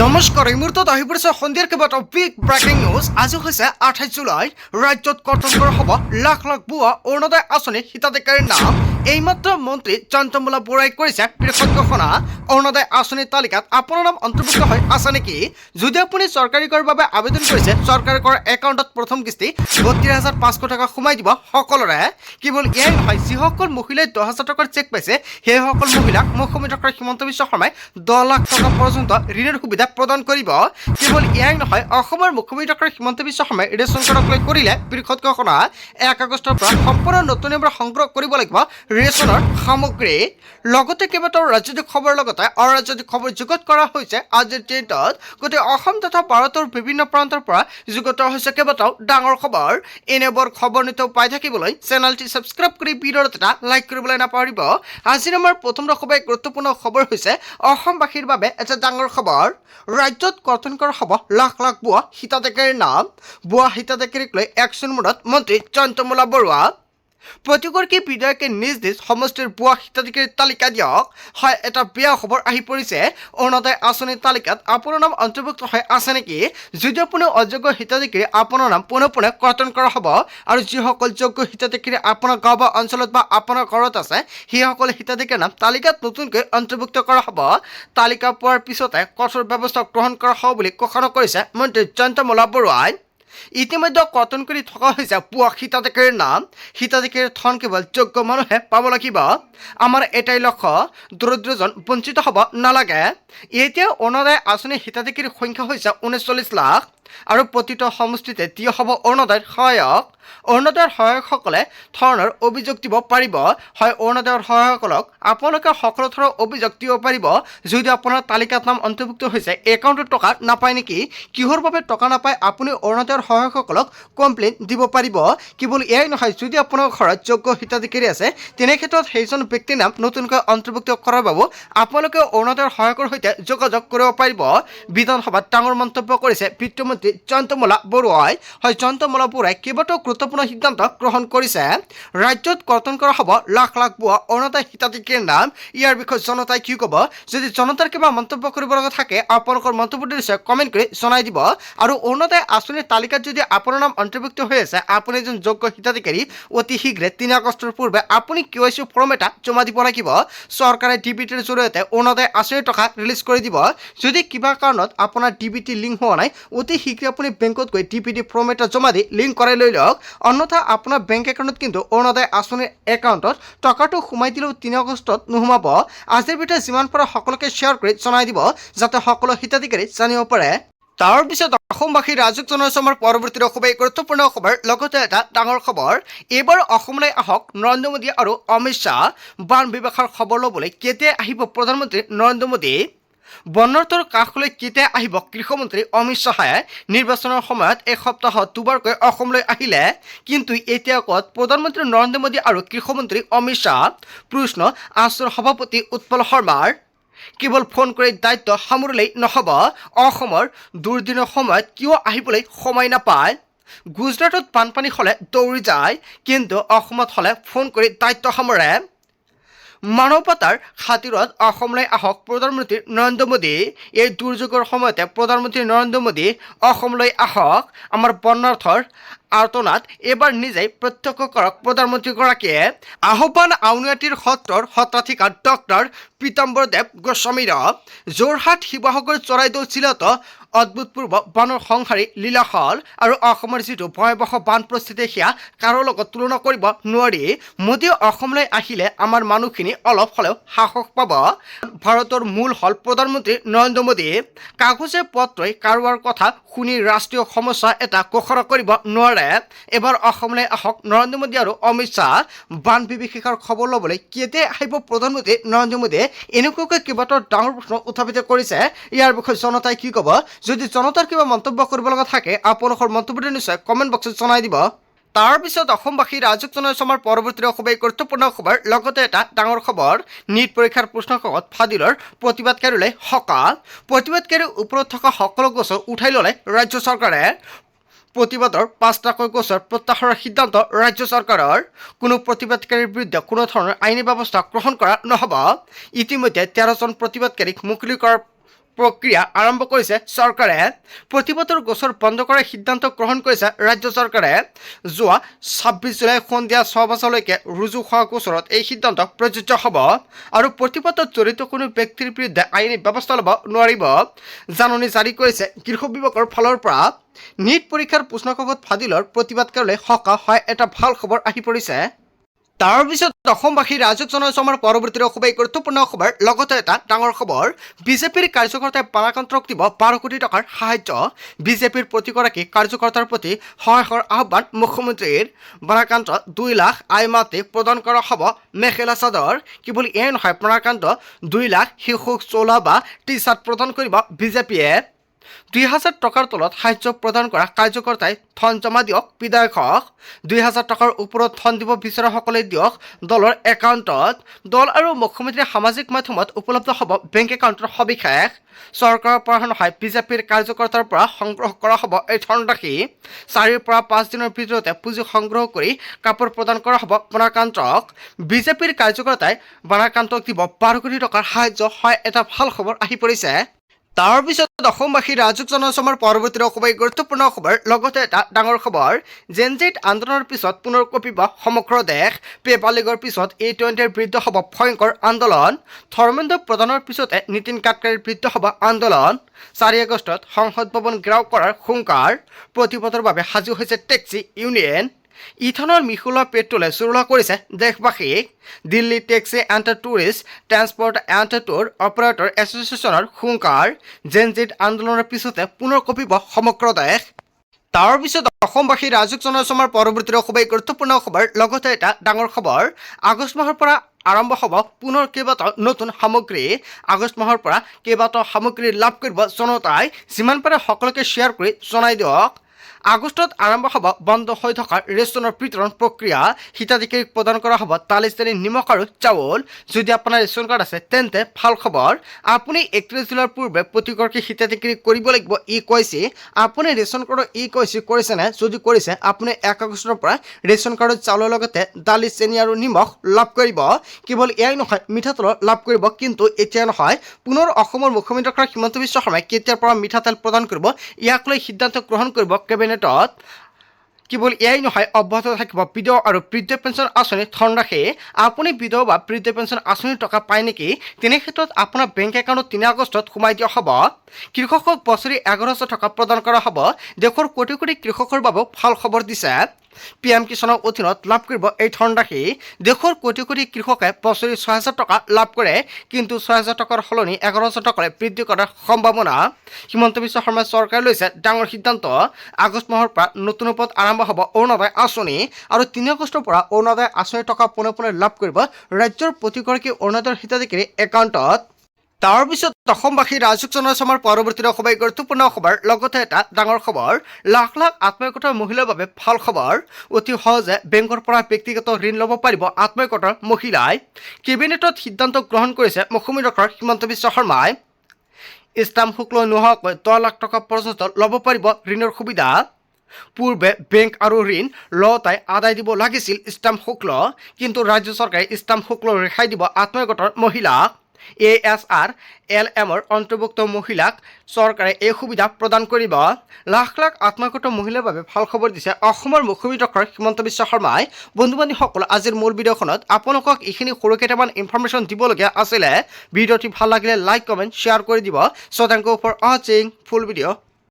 নমস্কাৰ এই মুহূৰ্তত আহি পৰিছে সন্ধিয়াৰ কেইবাটাও বিগ ব্ৰেকিং নিউজ। আজি হৈছে 28 জুলাই। ৰাজ্যত কৰ্তন কৰা হ'ব লাখ লাখ ভুৱা অৰুণোদয় আঁচনিৰ হিতাধিকাৰীৰ নাম। এইমাত্ৰ মন্ত্ৰী জয়ন্তমলা বৰাই কৰিছে পৃথক ঘোষণা। অৰুণোদয় আঁচনিৰ তালিকাত আপোনাৰ নাম অন্তৰ্ভুক্ত হৈ আছে নেকি? যদি আপুনি চৰকাৰী কৰৰ বাবে আবেদন কৰিছে, চৰকাৰী কৰ একাউণ্টত প্ৰথম কিস্তি 32,500 টকা সোমাই দিব সকলোৰে। কেৱল এয়াই নহয়, যিসকল মহিলাই 10,000 টকাৰ চেক পাইছে সেইসকল মহিলাক মুখ্যমন্ত্ৰী ডক্টৰ হিমন্ত বিশ্ব শৰ্মাই 10 লাখ টকা পৰ্যন্ত ঋণৰ সুবিধা প্ৰদান কৰিব। কেৱল এয়াই নহয়, অসমৰ মুখ্যমন্ত্ৰী ডক্টৰ হিমন্ত বিশ্ব শৰ্মাই ৰেচন কাৰ্ডক লৈ কৰিলে বৃহৎ ঘোষণা। 1 আগষ্টৰ পৰা সম্পূৰ্ণ নতুন নিয়মেৰে সংগ্ৰহ কৰিব লাগিব ৰেচনৰ সামগ্ৰী। লগতে কেইবাটাও ৰাজনৈতিক খবৰ লগতে অৰাজনৈতিক খবৰ যুগুত কৰা হৈছে আজিৰ দিনটোত। গোটেই অসম তথা ভাৰতৰ বিভিন্ন প্ৰান্তৰ পৰা যুগুত হৈছে কেইবাটাও ডাঙৰ খবৰ। এনেবোৰ খবৰ নিতৌ পাই থাকিবলৈ চেনেলটি ছাবস্ক্ৰাইব কৰি ভিডিঅ'ত এটা লাইক কৰিবলৈ নাপাহৰিব। আজিৰ আমাৰ প্ৰথম খুবেই গুৰুত্বপূৰ্ণ খবৰ হৈছে অসমবাসীৰ বাবে এটা ডাঙৰ খবৰ। ৰাজ্যত কৰ্তন কৰা হ'ব লাখ লাখ ভুৱা হিতাধিকাৰীৰ নাম। ভুৱা হিতাধিকাৰীক লৈ একশ্যন মোডত মন্ত্ৰী জয়ন্তমলা বৰুৱা। প্ৰতিগৰাকী বিধায়কে নিজ নিজ সমষ্টিৰ ভুৱা হিতাধিকাৰীৰ তালিকা দিয়ক। হয়, এটা বেয়া খবৰ আহি পৰিছে। অৰুণোদয় আঁচনিৰ তালিকাত আপোনাৰ নাম অন্তৰ্ভুক্ত হৈ আছে নেকি? যদি আপুনি অযোগ্য হিতাধিকাৰী, আপোনাৰ নাম পোনে পোনে কৰ্তন কৰা হ'ব। আৰু যিসকল যোগ্য হিতাধিকাৰী আপোনাৰ গাঁও বা অঞ্চলত বা আপোনাৰ ঘৰত আছে, সেইসকল হিতাধিকাৰীৰ নাম তালিকাত নতুনকৈ অন্তৰ্ভুক্ত কৰা হ'ব। তালিকা পোৱাৰ পিছতে কঠোৰ ব্যৱস্থা গ্ৰহণ কৰা হ'ব বুলি ঘোষণা কৰিছে মন্ত্ৰী জয়ন্তমলা বৰুৱাই। ইতিমধ্যে কৰ্তন কৰি থকা হৈছে ভুৱা হিতাধিকাৰীৰ নাম। হিতাধিকাৰীৰ ধন কেৱল যোগ্য মানুহে পাব লাগিব। আমাৰ এটাই লক্ষ্য, দৰিদ্ৰজন বঞ্চিত হ'ব নালাগে। এতিয়া অৰুণোদয় আঁচনিৰ হিতাধিকাৰীৰ সংখ্যা হৈছে 39 লাখ। আৰু প্ৰতিটো সমষ্টিতে দিয়া হ'ব অৰুণোদয়ৰ সহায়ক। অৰুণোদয়ৰ সহায়কসকলে ধৰণৰ অভিযোগ দিব পাৰিব। হয়, অৰুণোদয়ৰ সহায়কসকলক আপোনালোকে সকলো ধৰণৰ অভিযোগ দিব পাৰিব। যদি আপোনাৰ তালিকাত নাম অন্তৰ্ভুক্ত হৈছে, একাউণ্টত টকা নাপায় নেকি, কিহৰ বাবে টকা নাপায়, আপুনি অৰুণোদয়ৰ সহায়কসকলক কমপ্লেইন দিব পাৰিব। কেৱল এয়াই নহয়, যদি আপোনাৰ ঘৰত যোগ্য হিতাধিকাৰী আছে, তেনে ক্ষেত্ৰত সেইজন ব্যক্তিৰ নাম নতুনকৈ অন্তৰ্ভুক্ত কৰাৰ বাবে আপোনালোকে অৰুণোদয়ৰ সহায়কৰ সৈতে যোগাযোগ কৰিব পাৰিব। বিধানসভাত ডাঙৰ মন্তব্য কৰিছে বিত্তমন্ত্ৰী জয়ন্তমলা বৰুৱাই। হয়, জয়ন্তমলা বৰুৱাই কেইবাটাও গুৰুত্বপূৰ্ণ সিদ্ধান্ত গ্ৰহণ কৰিছে। ৰাজ্যত কৰ্তন কৰা হ'ব লাখ লাখ ভুৱা অৰুণোদয় হিতাধিকাৰীৰ নাম। ইয়াৰ বিষয়ে জনতাই কি ক'ব? যদি জনতাৰ কিবা মন্তব্য কৰিব লগা থাকে, আপোনালোকৰ মন্তব্যটো নিশ্চয় কমেণ্ট কৰি জনাই দিব। আৰু অৰুণোদয় আঁচনিৰ তালিকাত যদি আপোনাৰ নাম অন্তৰ্ভুক্ত হৈ আছে, আপুনি এজন যোগ্য হিতাধিকাৰী, অতি শীঘ্ৰে 3 আগষ্টৰ পূৰ্বে আপুনি KYC ফৰ্ম এটা জমা দিব লাগিব। চৰকাৰে DBTৰ জৰিয়তে অৰুণোদয় আঁচনিৰ টকা ৰিলিজ কৰি দিব। যদি কিবা কাৰণত আপোনাৰ DBT লিংক হোৱা নাই, অতি শীঘ্ৰে আপুনি বেংকত গৈ DBT ফৰ্ম এটা জমা দি লিংক কৰাই লৈ লওক। অন্যথা আপোনাৰ বেংক একাউণ্টত কিন্তু অৰুণোদয় আঁচনিৰ একাউণ্টত টকাটো সোমাই দিলেও 3 আগষ্টত নোসোমাব। আজিৰ ভিতৰত যিমান পাৰে সকলোকে শ্বেয়াৰ কৰি জনাই দিব, যাতে সকলো হিতাধিকাৰী জানিব পাৰে। তাৰ পিছত অসমবাসী ৰাজক জনাইছে আমাৰ পৰৱৰ্তী খুবেই গুৰুত্বপূৰ্ণ খবৰ। লগতে এটা ডাঙৰ খবৰ, এইবাৰ অসমলৈ আহক নৰেন্দ্ৰ মোদী আৰু অমিত শ্বাহ। বান বিভাগৰ খবৰ ল'বলৈ কেতিয়া আহিব প্ৰধানমন্ত্ৰী নৰেন্দ্ৰ মোদী? বন্যটোৰ কাষলৈ কেতিয়া আহিব গৃহমন্ত্ৰী অমিত শ্বাহে? নিৰ্বাচনৰ সময়ত এসপ্তাহত দুবাৰকৈ অসমলৈ আহিলে, কিন্তু এতিয়া ক'ত প্ৰধানমন্ত্ৰী নৰেন্দ্ৰ মোদী আৰু গৃহমন্ত্ৰী অমিত শ্বাহ? প্ৰশ্ন আছুৰ সভাপতি উৎপল শৰ্মাৰ। কেৱল ফোন কৰি দায়িত্ব সামৰিলেই নহ'ব, অসমৰ দুৰ্দিনৰ সময়ত কিয় আহিবলৈ সময় নাপায়? গুজৰাটত বানপানী হ'লে দৌৰি যায়, কিন্তু অসমত হ'লে ফোন কৰি দায়িত্ব সামৰে। মানৱতাৰ খাতিৰত অসমলৈ আহক প্ৰধানমন্ত্ৰী নৰেন্দ্ৰ মোদী। এই দুৰ্যোগৰ সময়তে প্ৰধানমন্ত্ৰী নৰেন্দ্ৰ মোদী অসমলৈ আহক। আমাৰ বন্যাৰ্থৰ আৰ্তনাদ এবাৰ নিজেই প্ৰত্যক্ষ কৰক প্ৰধানমন্ত্ৰীগৰাকীয়ে। আহ্বান আউনীআটীৰ সত্ৰৰ সত্ৰাধিকাৰ ডক্টৰ পীতাম্বৰদেৱ গোস্বামীৰ। যোৰহাট, শিৱসাগৰ, চৰাইদেউ জিলাতো অভূতপূৰ্ব বানৰ সংহাৰী লীলা হ'ল। আৰু অসমৰ যিটো ভয়াৱহ বান পৰিস্থিতি, সেয়া কাৰো লগত তুলনা কৰিব নোৱাৰি। মোদী অসমলৈ আহিলে আমাৰ মানুহখিনি অলপ হ'লেও সাহস পাব। ভাৰতৰ মূল হ'ল প্ৰধানমন্ত্ৰী নৰেন্দ্ৰ মোদী। কাগজে পত্ৰই কাৰোবাৰ কথা শুনি ৰাষ্ট্ৰীয় সমস্যা এটা ঘোষণা কৰিব নোৱাৰে। এবাৰ অসমলৈ আহক নৰেন্দ্ৰ মোদী আৰু অমিত শ্বাহ। বান বিভীষিকাৰ খবৰ ল'বলৈ কেতিয়া আহিব প্ৰধানমন্ত্ৰী নৰেন্দ্ৰ মোদীয়ে? এনেকুৱাকৈ কেইবাটাও ডাঙৰ প্ৰশ্ন উত্থাপিত কৰিছে। ইয়াৰ বিষয়ে জনতাই কি ক'ব? যদি জনতাৰ কিবা মন্তব্য কৰিব লগা থাকে, আপোনালোকৰ মন্তব্যটো নিশ্চয় কমেণ্ট বক্সত জনাই দিব। তাৰ পিছত অসমবাসী ৰাজক জনাইছে আমাৰ পৰৱৰ্তী খুবেই গুৰুত্বপূৰ্ণ খবৰ। লগতে এটা ডাঙৰ খবৰ, নীট পৰীক্ষাৰ প্ৰশ্নকাকত ফাদিলৰ প্ৰতিবাদকাৰীলৈ সকাহ। প্ৰতিবাদকাৰীৰ ওপৰত থকা সকলো গোচৰ উঠাই ল'লে ৰাজ্য চৰকাৰে। প্ৰতিবাদৰ 5টাকৈ গোচৰ প্ৰত্যাহাৰৰ সিদ্ধান্ত ৰাজ্য চৰকাৰৰ। কোনো প্ৰতিবাদকাৰীৰ বিৰুদ্ধে কোনো ধৰণৰ আইনী ব্যৱস্থা গ্ৰহণ কৰা নহ'ব। ইতিমধ্যে 13জন প্ৰতিবাদকাৰীক মুকলি কৰাৰ প্ৰক্ৰিয়া আৰম্ভ কৰিছে চৰকাৰে। প্ৰতিবাদৰ গোচৰ বন্ধ কৰাৰ সিদ্ধান্ত গ্ৰহণ কৰিছে ৰাজ্য চৰকাৰে। যোৱা 26 জুলাই সন্ধিয়া 6 বজালৈকে ৰুজু হোৱা গোচৰত এই সিদ্ধান্ত প্ৰযোজ্য হ'ব আৰু প্ৰতিবাদত জড়িত কোনো ব্যক্তিৰ বিৰুদ্ধে আইনী ব্যৱস্থা ল'ব নোৱাৰিব। জাননী জাৰি কৰিছে গৃহ বিভাগৰ ফালৰ পৰা। নীট পৰীক্ষাৰ প্ৰশ্নকাকত ফাদিলৰ প্ৰতিবাদকাৰীলৈ সকাহ হয় এটা ভাল খবৰ আহি পৰিছে। তাৰ পিছত অসমবাসী ৰাইজক জনাইছো আমাৰ পৰৱৰ্তী খুবেই গুৰুত্বপূৰ্ণ খবৰ। লগতে এটা ডাঙৰ খবৰ, বিজেপিৰ কাৰ্যকৰ্তাই বাৰাক্ৰান্তক দিব 12 কোটি টকাৰ সাহায্য। বিজেপিৰ প্ৰতিগৰাকী কাৰ্যকৰ্তাৰ প্ৰতি সহায়ৰ আহ্বান মুখ্যমন্ত্ৰীৰ। বাৰাক্ৰান্ত 2 লাখ আই মাতি প্ৰদান কৰা হ'ব মেখেলা চাদৰ। কেৱল এয়াই নহয়, বাৰাক্ৰান্ত 2 লাখ শিশুক চোলা বা টি চাৰ্ট প্ৰদান কৰিব বিজেপিয়ে। 2000 টকাৰ তলত সাহায্য প্ৰদান কৰা কাৰ্যকৰ্তাই ধন জমা দিয়ক বিধায়কক। 2000 টকাৰ ওপৰত ধন দিব বিচৰাসকলে দিয়ক দলৰ একাউণ্টত। দল আৰু মুখ্যমন্ত্ৰীৰ সামাজিক মাধ্যমত উপলব্ধ হ'ব বেংক একাউণ্টৰ সবিশেষ। চৰকাৰৰ পৰা নহয়, বিজেপিৰ কাৰ্যকৰ্তাৰ পৰা সংগ্ৰহ কৰা হ'ব এই ধনৰাশি। 4 পৰা 5 দিনৰ ভিতৰতে পুঁজি সংগ্ৰহ কৰি কাপোৰ প্ৰদান কৰা হ'ব বাৰাক্ৰান্তক। বিজেপিৰ কাৰ্যকৰ্তাই বাৰাক্ৰান্তক দিব 12 কোটি টকাৰ সাহায্য, হয় এটা ভাল খবৰ আহি পৰিছে। তাৰ পিছত অসমবাসী ৰাইজক জনাইছো আমাৰ পৰৱৰ্তী খুবেই গুৰুত্বপূৰ্ণ খবৰ। লগতে এটা ডাঙৰ খবৰ, জেনজেট আন্দোলনৰ পিছত পুনৰ কঁপিব সমগ্ৰ দেশ। পেপাৰ লীগৰ পিছত A20ৰ বিৰুদ্ধে হ'ব ভয়ংকৰ আন্দোলন। ধৰ্মেন্দ্ৰ প্ৰধানৰ পিছতে নীতিন গাডকাৰীৰ বিৰুদ্ধে হ'ব আন্দোলন। 4 আগষ্টত সংসদ ভৱন ঘেৰাও কৰাৰ হুংকাৰ। প্ৰতিবাদৰ বাবে সাজু হৈছে টেক্সি ইউনিয়ন। ইথানল মিহলোৱা পেট্ৰলে চুৰুলা কৰিছে দেশবাসীক। Delhi taxi and tourist transport and tour operator এছ'চিয়েশ্যনৰ হুংকাৰ। জেনজিট আন্দোলনৰ পিছতে পুনৰ কঁপিব সমগ্ৰ দেশ। তাৰ পিছত অসমবাসী ৰাইজক জনাইছো আমাৰ পৰৱৰ্তী খুবেই গুৰুত্বপূৰ্ণ খবৰ। লগতে এটা ডাঙৰ খবৰ, আগষ্ট মাহৰ পৰা আৰম্ভ হ'ব পুনৰ কেইবাটাও নতুন সামগ্ৰী। আগষ্ট মাহৰ পৰা কেইবাটাও সামগ্ৰী লাভ কৰিব জনতাই। যিমান পাৰে সকলোকে শ্বেয়াৰ কৰি জনাই দিয়ক। আগষ্টত আৰম্ভ হ'ব বন্ধ হৈ থকা ৰেচনৰ বিতৰণ প্ৰক্ৰিয়া। হিতাধিকাৰীক প্ৰদান কৰা হ'ব দালি, চেনি, নিমখ আৰু চাউল। যদি আপোনাৰ ৰেচন কাৰ্ড আছে তেন্তে ভাল খবৰ। আপুনি 31 জুলাইৰ পূৰ্বে প্ৰতিগৰাকী হিতাধিকাৰী কৰিব লাগিব E-KYC। আপুনি ৰেচন কাৰ্ডৰ E-KYC কৰিছেনে? যদি কৰিছে, আপুনি 1 আগষ্টৰ পৰা ৰেচন কাৰ্ডৰ চাউলৰ লগতে দালি, চেনি আৰু নিমখ লাভ কৰিব। কেৱল এয়াই নহয়, মিঠাতেল লাভ কৰিব। কিন্তু এতিয়া নহয়, পুনৰ অসমৰ মুখ্যমন্ত্ৰী ডক্টৰ হিমন্ত বিশ্ব শৰ্মাই কেতিয়াৰ পৰা মিঠাতেল প্ৰদান কৰিব, ইয়াক লৈ সিদ্ধান্ত গ্ৰহণ কৰিব কেবিনেটত। কেৱল এয়াই নহয়, অব্যাহত থাকিব বিধৱা আৰু বৃদ্ধ পেঞ্চন আঁচনিৰ ধনৰাশি। আপুনি বিধৱা বা বৃদ্ধ পেঞ্চন আঁচনিৰ টকা পায় নেকি? তেনে ক্ষেত্ৰত আপোনাৰ বেংক একাউণ্টত 3 আগষ্টত সোমাই দিয়া হ'ব। কৃষকক বছৰি 11,000 টকা প্ৰদান কৰা হ'ব। দেশৰ কোটি কোটি কৃষকৰ বাবেও ভাল খবৰ দিছে। PM কিষাণৰ অধীনত লাভ কৰিব এই ধনৰাশি। দেশৰ কোটি কোটি কৃষকে বছৰি 6,000 টকা লাভ কৰে, কিন্তু 6,000 টকাৰ সলনি 11,000 টকালৈ বৃদ্ধি কৰাৰ সম্ভাৱনা। হিমন্ত বিশ্ব শৰ্মা চৰকাৰে লৈছে ডাঙৰ সিদ্ধান্ত। আগষ্ট মাহৰ পৰা নতুন ৰূপত আৰম্ভ হ'ব অৰুণোদয় আঁচনি আৰু 3 আগষ্টৰ পৰা অৰুণোদয় আঁচনিৰ টকা পোনে পোনে লাভ কৰিব ৰাজ্যৰ প্ৰতিগৰাকী অৰুণোদয়ৰ হিতাধিকাৰী একাউণ্টত। তাৰ পিছত অসমবাসী ৰাইজক জনাইছো আমাৰ পৰৱৰ্তী খুবেই গুৰুত্বপূৰ্ণ খবৰ। লগতে এটা ডাঙৰ খবৰ, লাখ লাখ আত্মসহায়ক মহিলাৰ বাবে ভাল খবৰ। অতি সহজে বেংকৰ পৰা ব্যক্তিগত ঋণ ল'ব পাৰিব আত্মসহায়ক মহিলাই। কেবিনেটত সিদ্ধান্ত গ্ৰহণ কৰিছে মুখ্যমন্ত্ৰী ডক্টৰ হিমন্ত বিশ্ব শৰ্মাই। ষ্টাম্প শুল্ক নোহোৱাকৈ 10 লাখ টকা পৰ্যন্ত ল'ব পাৰিব ঋণৰ সুবিধা। পূৰ্বে বেংক আৰু ঋণ লওঁতাই আদায় দিব লাগিছিল ষ্টাম্প শুল্ক, কিন্তু ৰাজ্য চৰকাৰে ষ্টাম্প শুল্ক ৰেহাই দিব আত্মসহায়ক মহিলাক। ASRLMৰ অন্তৰ্ভুক্ত মহিলাক চৰকাৰে এই সুবিধা প্ৰদান কৰিব। লাখ লাখ আত্মসহায়ক মহিলাৰ বাবে ভাল খবৰ দিছে অসমৰ মুখ্যমন্ত্ৰী ডক্টৰ হিমন্ত বিশ্ব শৰ্মাই। বন্ধু বান্ধৱীসকল, আজিৰ মোৰ ভিডিঅ'খনত আপোনালোকক এইখিনি সৰু কেইটামান ইনফৰমেশ্যন দিবলগীয়া আছিলে। ভিডিঅ'টি ভাল লাগিলে লাইক, কমেণ্ট, শ্বেয়াৰ কৰি দিব। চ' থেংক ইউ ফৰ ৱাচিং ফুল ভিডিঅ'।